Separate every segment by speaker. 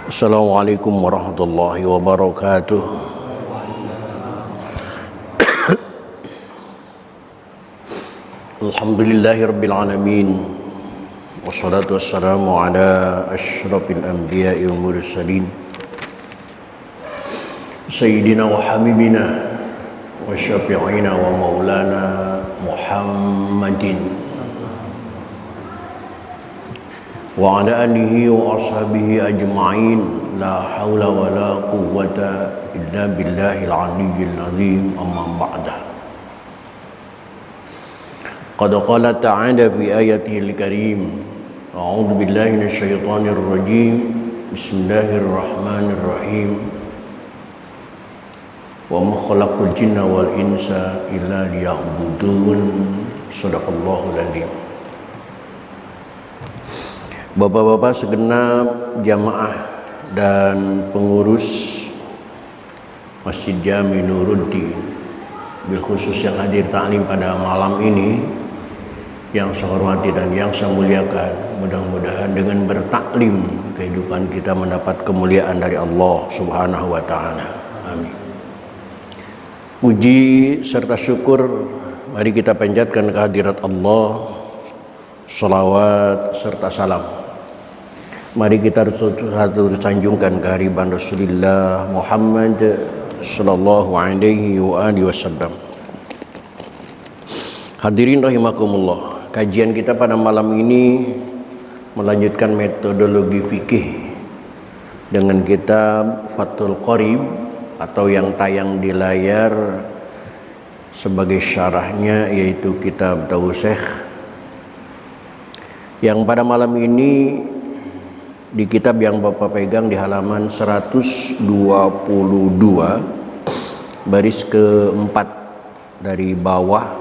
Speaker 1: Assalamualaikum warahmatullahi wabarakatuh. Alhamdulillahirabbil alamin. Wassalatu wassalamu ala asyrafil anbiya'i wal mursalin. Sayyidina wa habibina wa syafi'ina wa maulana Muhammadin wa ala alihi wa ashabihi ajma'in. La hawla wa la quwwata illa billahil aliyyil azim. Amma ba'da. Qad qala ta'ala fi ayatihil karim. A'udzu billahi minasyaitonir rajim. Bismillahirrahmanirrahim. Wa ma khalaqul jinna wal insa illa liya'budun. Shadaqallahul azim. Bapak-bapak segenap jamaah dan pengurus Masjid Jami Nuruddin, bil khusus yang hadir ta'lim pada malam ini, yang saya hormati dan yang saya muliakan, mudah-mudahan dengan bertaklim kehidupan kita mendapat kemuliaan dari Allah Subhanahu wa taala. Amin. Puji serta syukur mari kita panjatkan kehadirat Allah. Salawat serta salam mari kita satu sanjungkan kehadiran Rasulullah Muhammad sallallahu alaihi wa alihi wasallam. Hadirin rahimakumullah, kajian kita pada malam ini melanjutkan metodologi fikih dengan kitab Fathul Qorib atau yang tayang di layar sebagai syarahnya, yaitu kitab Tawsykh, yang pada malam ini di kitab yang Bapak pegang di halaman 122 baris ke-4 dari bawah,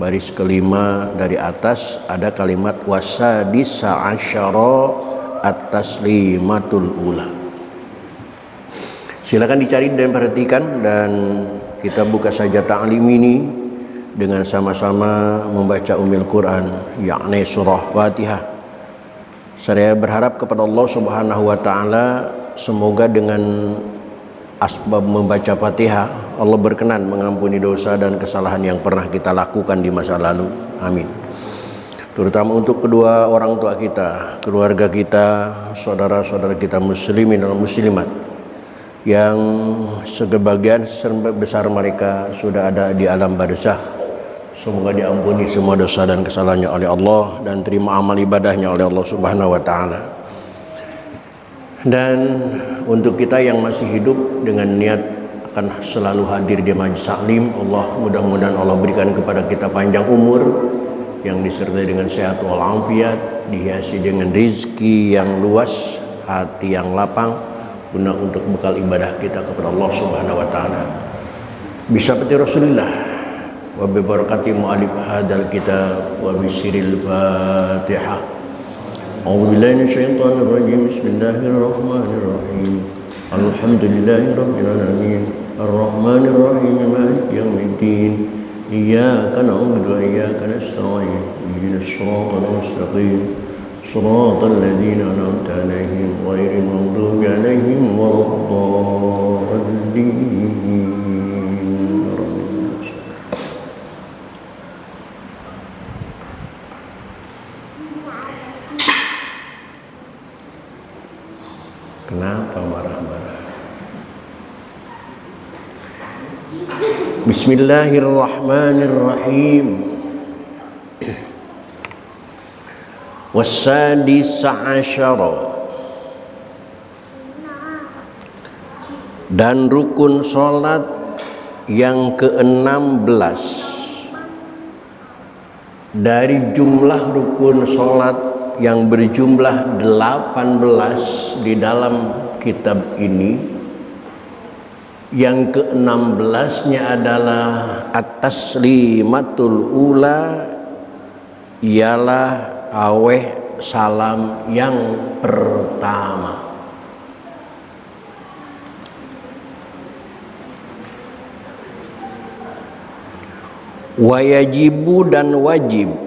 Speaker 1: baris ke-5 dari atas ada kalimat wasadisa asyara at-taslimatul ula. Silakan dicari dan perhatikan, dan kita buka saja ta'lim ini dengan sama-sama membaca Ummul Quran, yakni surah Fatihah. Saya berharap kepada Allah Subhanahu wa taala semoga dengan asbab membaca Fatihah Allah berkenan mengampuni dosa dan kesalahan yang pernah kita lakukan di masa lalu. Amin. Terutama untuk kedua orang tua kita, keluarga kita, saudara-saudara kita muslimin dan muslimat yang sebagian besar mereka sudah ada di alam barzakh. Semoga diampuni semua dosa dan kesalahannya oleh Allah dan terima amal ibadahnya oleh Allah Subhanahu wa taala. Dan untuk kita yang masih hidup dengan niat akan selalu hadir di majelis taklim, Allah mudah-mudahan Allah berikan kepada kita panjang umur yang disertai dengan sehat wal afiat, dihiasi dengan rizki yang luas, hati yang lapang, guna untuk bekal ibadah kita kepada Allah Subhanahu wa taala. Bisa seperti Rasulullah wa bi barakati mu'alif hadzal kitab wa bi sirril Fatihah. A'udzu billahi minasyaitonir rajim. Bismillahirrahmanirrahim. Alhamdulillahirabbil alamin. Arrahmanir rahim. Maliki yaumiddin. Iyyaka na'budu wa iyyaka nasta'in. Ihdinas siratal mustaqim. Shiratal ladzina an'amta 'alaihim ghairil maghdubi 'alaihim waladdallin. Kenapa marah-marah? Bismillahirrahmanirrahim. Wasadisa asyara, dan rukun sholat yang ke-16 dari jumlah rukun sholat yang berjumlah 18 di dalam kitab ini. Yang ke-16-nya adalah at-taslimatul ula, ialah aweh salam yang pertama. Wayajibu, dan wajib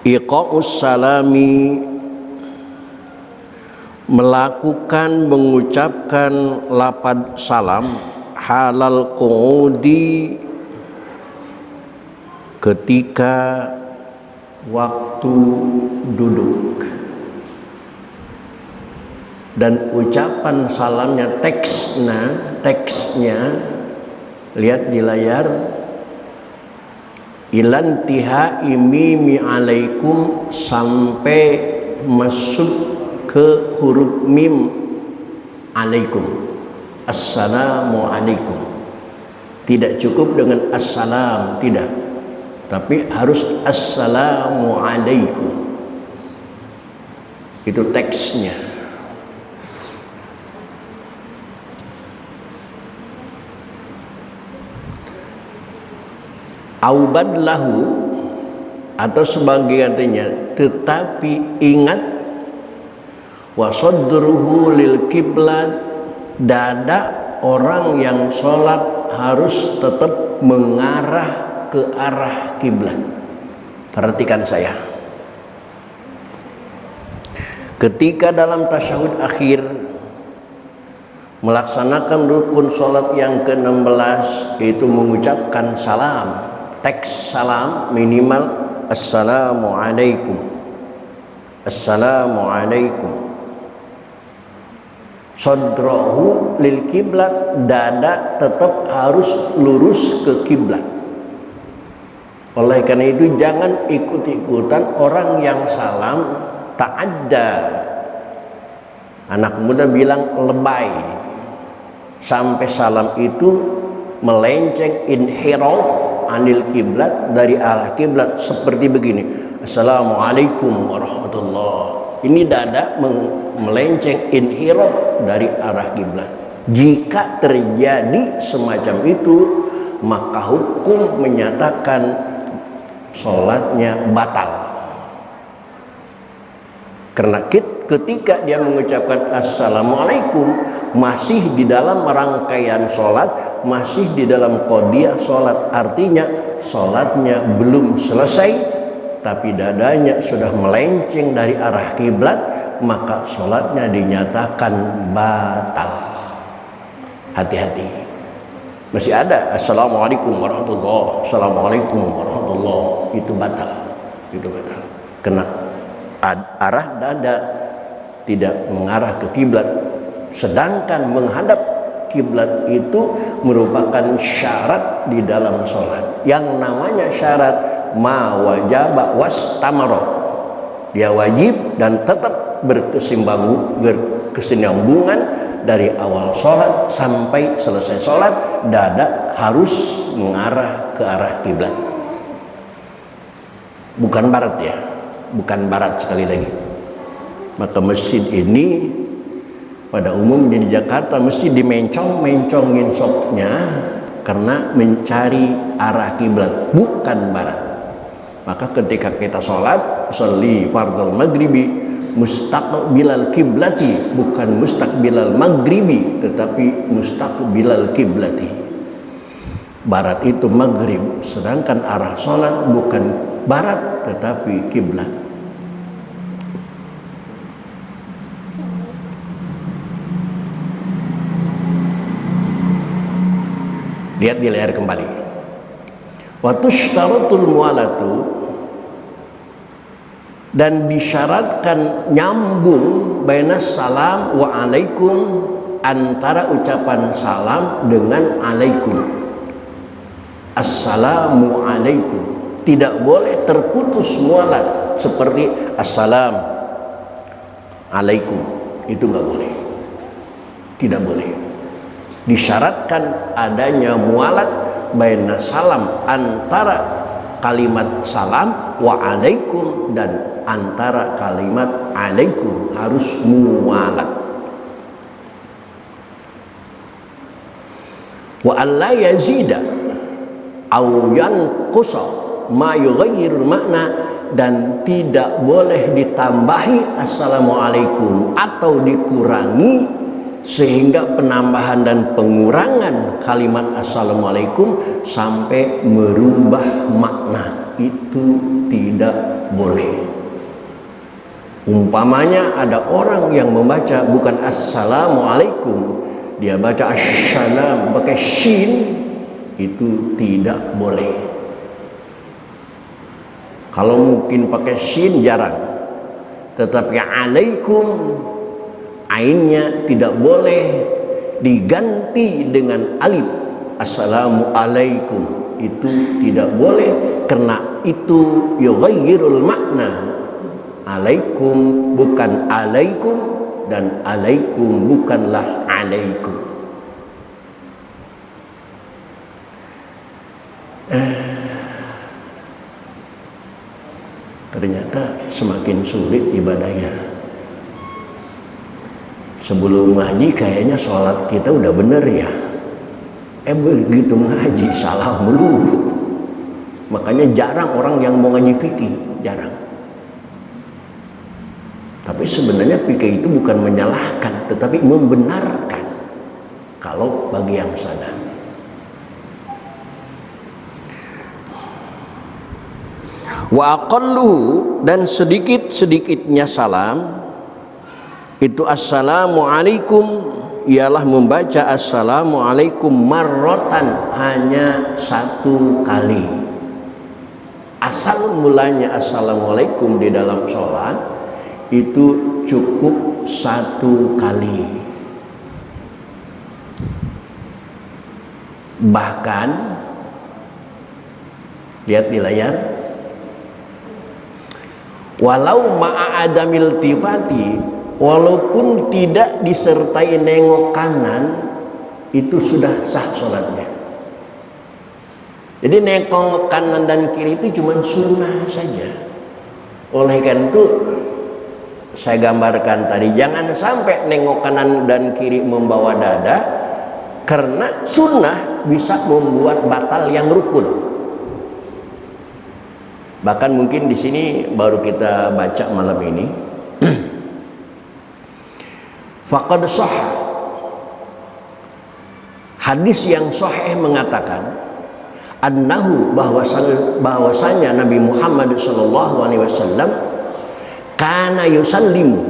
Speaker 1: iqa'us salami, melakukan mengucapkan lafaz salam halal qu'udi ketika waktu duduk, dan ucapan salamnya teksnya lihat di layar, ilantihai mimi alaikum, sampai masuk ke huruf mim alaikum, assalamu alaikum. Tidak cukup dengan assalam, tidak, tapi harus assalamu alaikum. Itu teksnya. Aubadlahu, atau sebagai artinya tetapi ingat, wasadruhu lil kiblat, dada orang yang sholat harus tetap mengarah ke arah kiblat. Perhatikan saya, ketika dalam tasyahud akhir melaksanakan rukun sholat yang ke-16, itu mengucapkan salam, teks salam minimal assalamu alaikum, assalamu alaikum. Sadrahu lil kiblat, dada tetap harus lurus ke kiblat. Oleh karena itu jangan ikut-ikutan orang yang salam ta'adda. Anak muda bilang lebay, sampai salam itu melenceng, inhiraf anil kiblat, dari arah kiblat, seperti begini, assalamualaikum warahmatullah. Ini dada melenceng, inhiraf dari arah kiblat. Jika terjadi semacam itu, maka hukum menyatakan sholatnya batal. Karena ketika dia mengucapkan assalamualaikum masih di dalam rangkaian sholat, masih di dalam qadiyah sholat, artinya sholatnya belum selesai, tapi dadanya sudah melenceng dari arah kiblat, maka sholatnya dinyatakan batal. Hati-hati, masih ada assalamualaikum warahmatullah, assalamualaikum warahmatullah, itu batal, itu batal. Kena arah dada tidak mengarah ke kiblat, sedangkan menghadap kiblat itu merupakan syarat di dalam sholat. Yang namanya syarat ma wajaba wastamara, dia wajib dan tetap berkesinambungan dari awal sholat sampai selesai sholat. Dada harus mengarah ke arah kiblat, bukan barat ya, bukan barat. Sekali lagi, maka masjid ini pada umumnya di Jakarta mesti dimencong-mencongin sopnya karena mencari arah kiblat, bukan barat. Maka ketika kita sholat, sholli fardhul maghribi mustaqbilal kiblati, bukan mustaqbilal maghribi, tetapi mustaqbilal kiblati. Barat itu maghrib, sedangkan arah sholat bukan barat tetapi kiblat. Lihat di layar kembali. Wa tushtaratul muwalatu, dan disyaratkan nyambung bainas salam wa alaikum, antara ucapan salam dengan alaikum. Assalamu alaikum, tidak boleh terputus mualat seperti assalam alaikum, itu nggak boleh, tidak boleh. Disyaratkan adanya mualat baina salam, antara kalimat salam wa alaikum, dan antara kalimat alaikum harus mualat. Wa alla yazida au yanqusa ma yughayyirul makna, dan tidak boleh ditambahi assalamualaikum atau dikurangi sehingga penambahan dan pengurangan kalimat assalamualaikum sampai merubah makna, itu tidak boleh. Umpamanya ada orang yang membaca bukan assalamualaikum, dia baca assalam pakai shin, itu tidak boleh. Kalau mungkin pakai shin jarang, tetapi alaikum, ainnya tidak boleh diganti dengan alif. Assalamualaikum itu tidak boleh, karena itu yughayyirul makna. Alaikum bukan alaikum, dan alaikum bukanlah alaikum. Ternyata semakin sulit ibadahnya. Sebelum ngaji kayaknya sholat kita udah bener ya, begitu ngaji salah melulu. Makanya jarang orang yang mau ngaji fikih, jarang. Tapi sebenarnya fikih itu bukan menyalahkan, tetapi membenarkan kalau bagi yang sadar. Wa aqalluhu, dan sedikit-sedikitnya salam itu assalamualaikum, ialah membaca assalamualaikum marrotan, hanya satu kali. Asal mulanya assalamualaikum di dalam sholat itu cukup satu kali. Bahkan lihat di layar, walau ma'adamil tifati, walaupun tidak disertai nengok kanan, itu sudah sah sholatnya. Jadi nengok kanan dan kiri itu cuma sunnah saja. Oleh karena itu saya gambarkan tadi, jangan sampai nengok kanan dan kiri membawa dada, karena sunnah bisa membuat batal yang rukun. Bahkan mungkin di sini baru kita baca malam ini. Faqad shahha, hadis yang sahih mengatakan, annahu, bahwasanya Nabi Muhammad SAW kana yusallimu,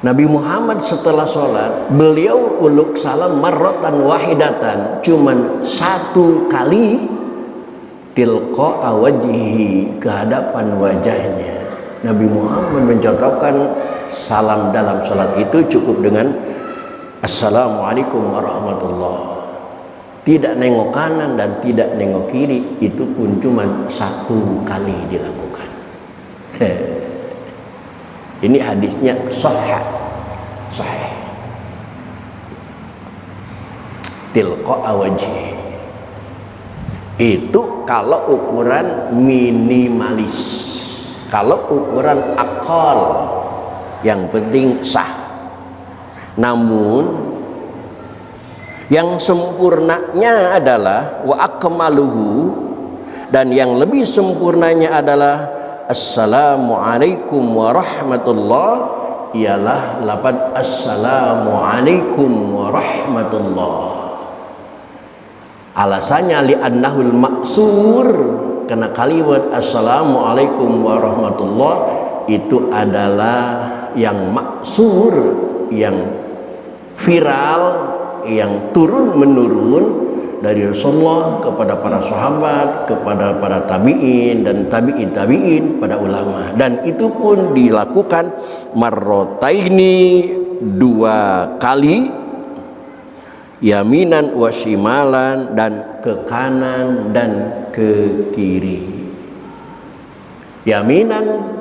Speaker 1: Nabi Muhammad setelah sholat beliau uluk salam marratan wahidatan, cuman satu kali, tilqa wajhihi, ke hadapan wajahnya. Nabi Muhammad mencontohkan salam dalam sholat itu cukup dengan assalamualaikum warahmatullah, tidak nengok kanan dan tidak nengok kiri, itu pun cuma satu kali dilakukan. Ini hadisnya sahih. Tilqa wajhi itu kalau ukuran minimalis. Kalau ukuran akal, yang penting sah. Namun yang sempurnanya adalah wa akmaluhu, dan yang lebih sempurnanya adalah assalamualaikum warahmatullah, ialah lafaz assalamualaikum warahmatullah. Alasannya li'annahul maksur, karena kalimat assalamualaikum warahmatullah itu adalah yang maksur, yang viral, yang turun menurun dari Rasulullah kepada para sahabat, kepada para tabi'in dan tabi'in, pada ulama. Dan itu pun dilakukan marrotaini, dua kali, yaminan wa shimalan, dan ke kanan dan ke kiri. Yaminan,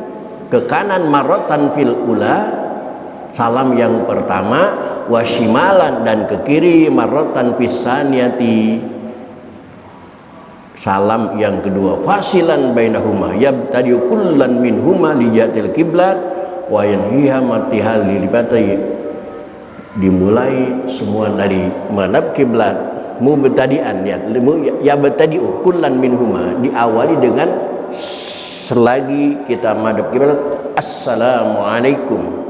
Speaker 1: ke kanan marrotan fil ula, salam yang pertama, washimalan, dan ke kiri marrotan fisaniyati, salam yang kedua, fasilan bainahuma, yabtadi'u kullan minhuma lijatil kiblat wa yanhiha matihal lilibatai, dimulai semua dari menghadap kiblat, mubtadi'an, yabtadi'u kullan minhuma, diawali dengan selagi kita menghadap kiblat assalamualaikum.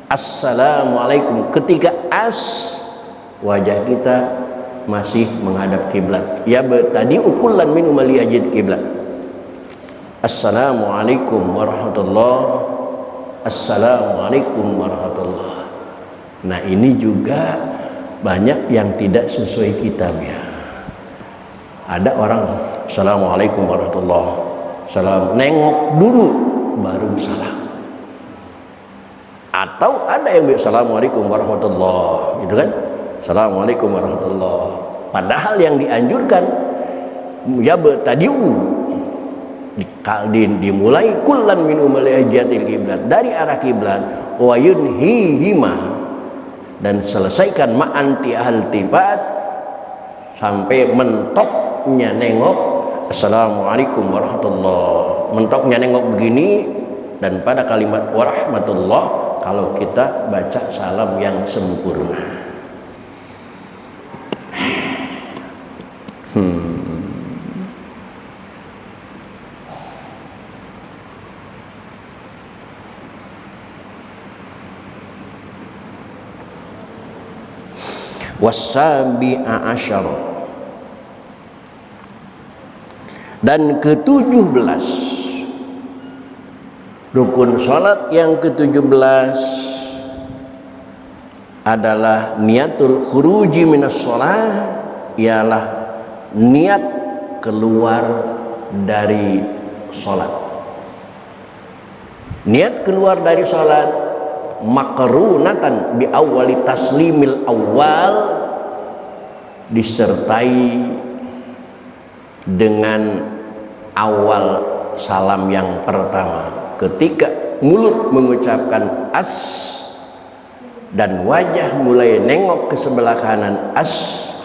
Speaker 1: Assalamualaikum, ketika wajah kita masih menghadap kiblat, ya tadi ukulan minum liajid kiblat. Assalamualaikum warahmatullahi. Assalamualaikum warahmatullahi. Nah ini juga banyak yang tidak sesuai kitabnya. Ada orang Assalamualaikum warahmatullahi, salam, nengok dulu baru salam. Atau ada yang Assalamualaikum warahmatullahi, gitu kan? Assalamualaikum warahmatullahi. Padahal yang dianjurkan ya bertadiu dimulai kullan min umaliyatil kiblat, dari arah kiblat, wa yunhihima, dan selesaikan ma'anti ahal tibat sampai mentoknya nengok Assalamualaikum warahmatullahi. Mentoknya nengok begini, dan pada kalimat warahmatullah kalau kita baca salam yang sempurna. Wasabi'a asyara, dan ke-17 rukun salat yang ke-17 adalah niatul khuruji minas shalah, ialah niat keluar dari salat. Niat keluar dari salat makrunatan bi awwali taslimil awal, disertai dengan awal salam yang pertama. Ketika mulut mengucapkan as dan wajah mulai nengok ke sebelah kanan, as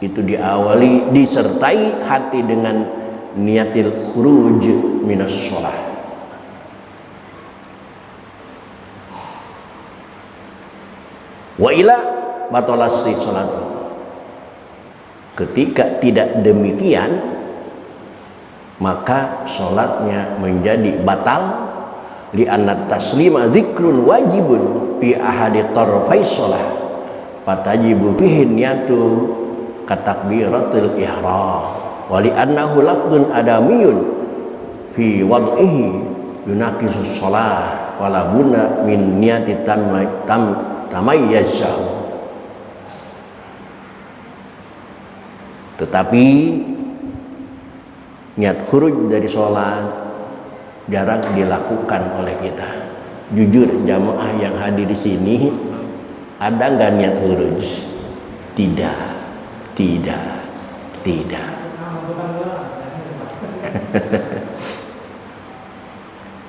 Speaker 1: itu diawali disertai hati dengan niatil khuruj minas shalah. Wa ila batalasi salat. Ketika tidak demikian, maka salatnya menjadi batal, li anna taslima dzikrun wajibun fi ahadi tarfai shalah, fatajibu fihi niyatu katakbiratul ihram, wa li annahu lafdun adamiyun fi wad'ihi yunaqisus shalah wala bunna min niyati tamayyazah. Tetapi niat khuruj dari sholat jarang dilakukan oleh kita. Jujur jamaah yang hadir di sini, ada nggak niat khuruj? Tidak.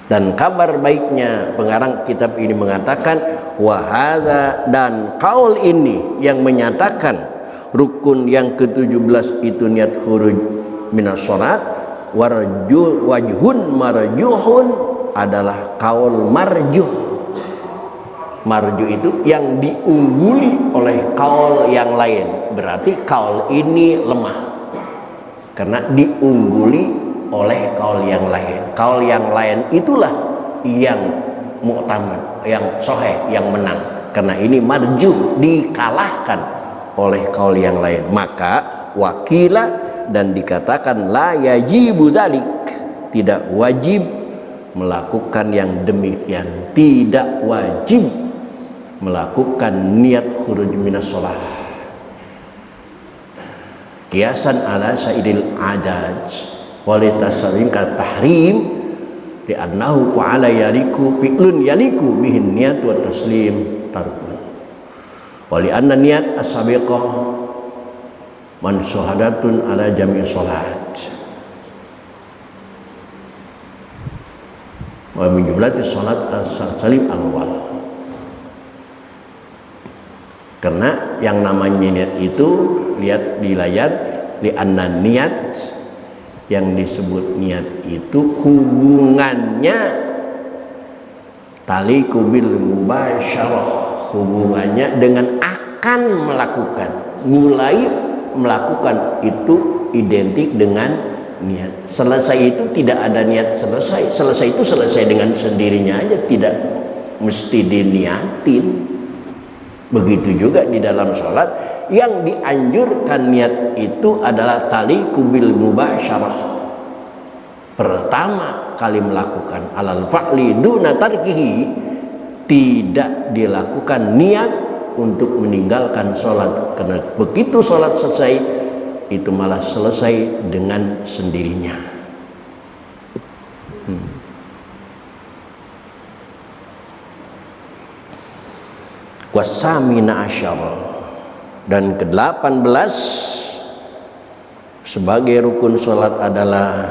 Speaker 1: Dan kabar baiknya pengarang kitab ini mengatakan wahada, dan kaul ini yang menyatakan rukun yang ke-17 itu niat khuruj minas shalat, wajhun marjuhun, adalah kaul marjuh. Marjuh itu yang diungguli oleh kaul yang lain. Berarti kaul ini lemah karena diungguli oleh kaul yang lain. Kaul yang lain itulah yang mu'tamad, yang sahih, yang menang. Karena ini marjuh, dikalahkan oleh kaul yang lain. Maka wakila, dan dikatakan la yajibu dzalik, tidak wajib melakukan yang demikian. Tidak wajib melakukan niat khuruj minas shalah. Qiyasan ala sairil adaj walitasawin ka tahrim li annahu fa'ala yaliku fi'lun yaliku bihin niyat wa taslim tarkun wa li anna niyat as-sabiqah mansuhadatun ala jami' salat wa min jumlati salat as-salim al-awwal. Karena yang namanya niat itu, lihat di layar, li anna niat, yang disebut niat itu hubungannya taliqu bil mubasyarah, hubungannya dengan akan melakukan, mulai melakukan itu identik dengan niat. Selesai itu tidak ada niat selesai. Selesai itu selesai dengan sendirinya aja, tidak mesti diniatin. Begitu juga di dalam sholat, yang dianjurkan niat itu adalah taliqu bil mubasyarah, pertama kali melakukan alal fa'li duna tarkihi, tidak dilakukan niat untuk meninggalkan sholat, karena begitu sholat selesai itu malah selesai dengan sendirinya. Wasamina asyara, dan ke-18 sebagai rukun sholat adalah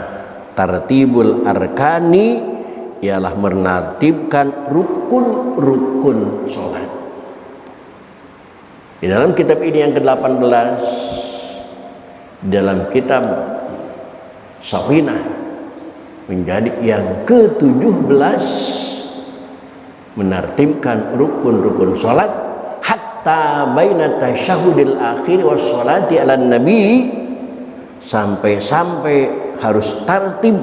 Speaker 1: tartibul arkani, ialah menartibkan rukun-rukun sholat. Di dalam kitab ini yang ke-18, dalam kitab Safinah menjadi yang ke-17, menartibkan rukun-rukun sholat hatta baina tasyahudil akhir was sholati ala nabi, sampai harus tartib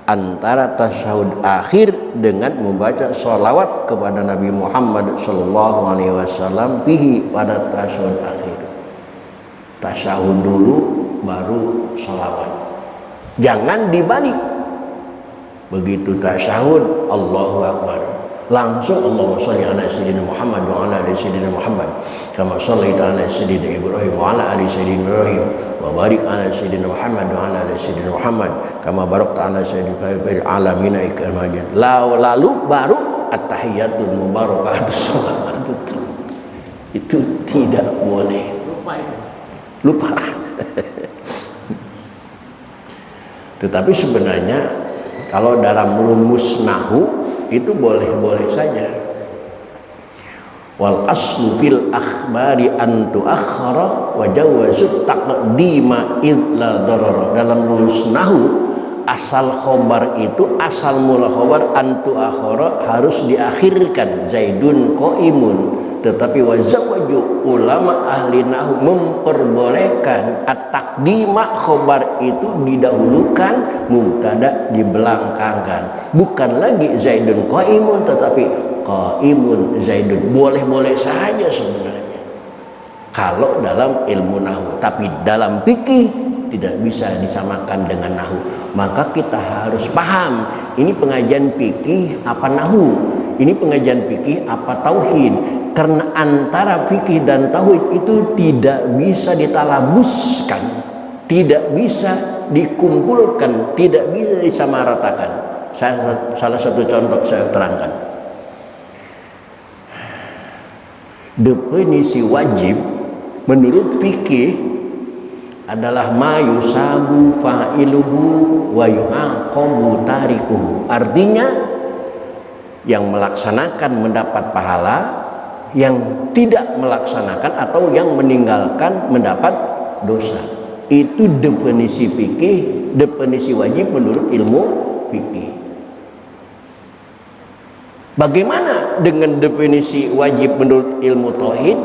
Speaker 1: antara tasyahud akhir dengan membaca sholawat kepada Nabi Muhammad sallallahu alaihi wasallam fihi, pada tasyahud akhir. Tasyahud dulu baru sholawat, jangan dibalik. Begitu tasyahud Allahu akbar, langsung Allahumma sholli ala sayyidina Muhammad wa ala ali sayyidina Muhammad kama shallaita ala sayyidina Ibrahim wa ala ali sayyidina Ibrahim wa barik ala sayyidina Muhammad wa ala ali sayyidina Muhammad kama barakta ala sayyidina fil alamin innaka majid. Lalu baru at-tahiyatul mubarakatus salawat. Itu tidak boleh lupa. Tetapi sebenarnya kalau dalam rumus nahwu itu boleh-boleh saja. Wal aslu fil akhbari an tuakhara wa jawazu taqdima illa darar. Dalam rumus nahwu, asal khobar itu, asal mula khobar an tuakhara harus diakhirkan, zaidun qaimun. Tetapi wazawaju, ulama ahli nahwu memperbolehkan at-taqdima, khobar itu didahulukan, mubtada dibelakangkan. Bukan lagi zaidun qaimun, tetapi qaimun zaidun. Boleh-boleh saja sebenarnya kalau dalam ilmu nahwu, tapi dalam fikih tidak bisa disamakan dengan nahwu. Maka kita harus paham, ini pengajian fikih apa nahwu, ini pengajian fikih apa tauhid. Karena antara fikih dan tauhid itu tidak bisa ditalabuskan, tidak bisa dikumpulkan, tidak bisa disamaratakan. Salah satu contoh saya terangkan. Definisi wajib menurut fikih adalah ma yusabu fa'iluhu wa yu'aqabu tarikuhu. Artinya yang melaksanakan mendapat pahala, yang tidak melaksanakan atau yang meninggalkan mendapat dosa. Itu definisi fikih, definisi wajib menurut ilmu fikih. Bagaimana dengan definisi wajib menurut ilmu tauhid,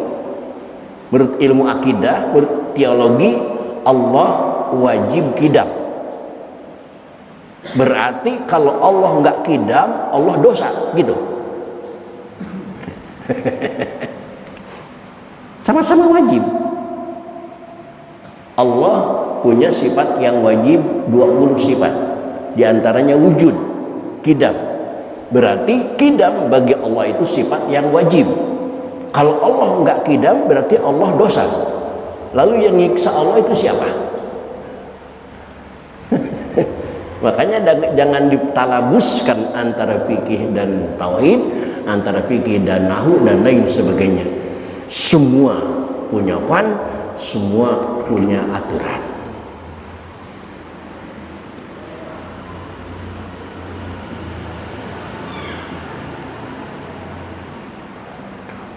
Speaker 1: menurut ilmu akidah, menurut teologi? Allah wajib kidam. Berarti kalau Allah nggak kidam, Allah dosa, gitu. Sama-sama wajib. Allah punya sifat yang wajib 20 sifat. Di antaranya wujud, kidam. Berarti kidam bagi Allah itu sifat yang wajib. Kalau Allah enggak kidam berarti Allah dosa. Lalu yang nyiksa Allah itu siapa? Makanya jangan ditalabuskan antara fikih dan tauhid, antara fikih dan nahwu dan lain sebagainya. Semua punya fan, semua punya aturan.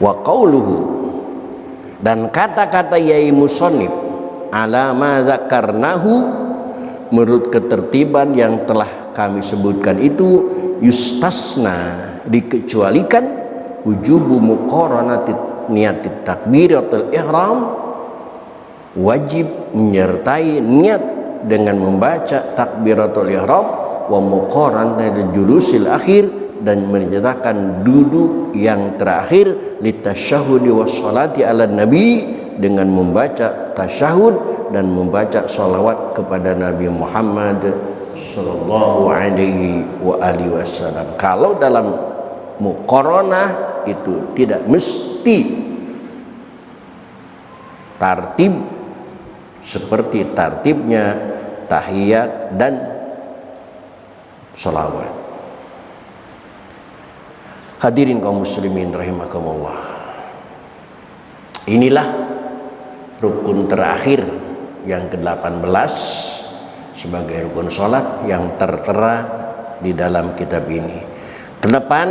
Speaker 1: Wa qauluhu, dan kata-kata yai musannif ala ma dzakarnahu, menurut ketertiban yang telah kami sebutkan itu, yustasna, dikecualikan, wujubu muqaranati niat takbiratul ihram, wajib menyertai niat dengan membaca takbiratul ihram, wa muqaranati julusil akhir, dan menyertakan duduk yang terakhir, litasyahudi wassalati ala nabi, dengan membaca tasyahud dan membaca salawat kepada Nabi Muhammad sallallahu alaihi wa alihi wasallam. Kalau dalam muqaranah itu tidak mesti tartib seperti tartibnya tahiyat dan sholawat. Hadirin kaum muslimin rahimakumullah, inilah rukun terakhir yang ke-18 sebagai rukun sholat yang tertera di dalam kitab ini. Ke depan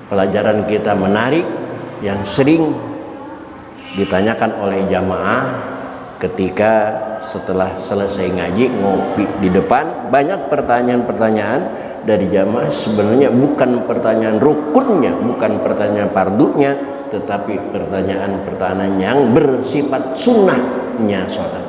Speaker 1: pelajaran kita menarik yang sering ditanyakan oleh jamaah ketika setelah selesai ngaji ngopi di depan. Banyak pertanyaan-pertanyaan dari jamaah, sebenarnya bukan pertanyaan rukunnya, bukan pertanyaan fardunya, tetapi pertanyaan-pertanyaan yang bersifat sunnahnya sholat.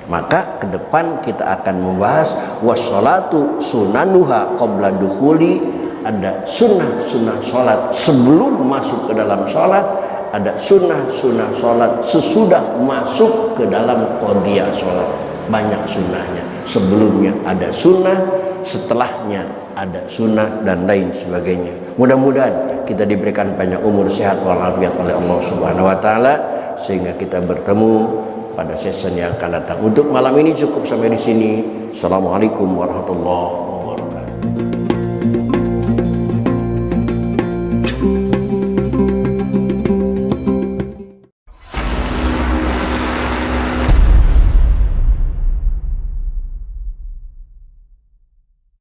Speaker 1: Maka ke depan kita akan membahas wassolatu sunanuha qabla dukhuli. Ada sunnah-sunnah sholat sebelum masuk ke dalam sholat, ada sunnah-sunnah sholat sesudah masuk ke dalam qadiyah sholat. Banyak sunnahnya, sebelumnya ada sunnah, setelahnya ada sunnah, dan lain sebagainya. Mudah-mudahan kita diberikan panjang umur, sehat walafiat oleh Allah Subhanahu wa taala, sehingga kita bertemu pada season yang akan datang. Untuk malam ini cukup sampai di sini. Assalamualaikum warahmatullahi wabarakatuh.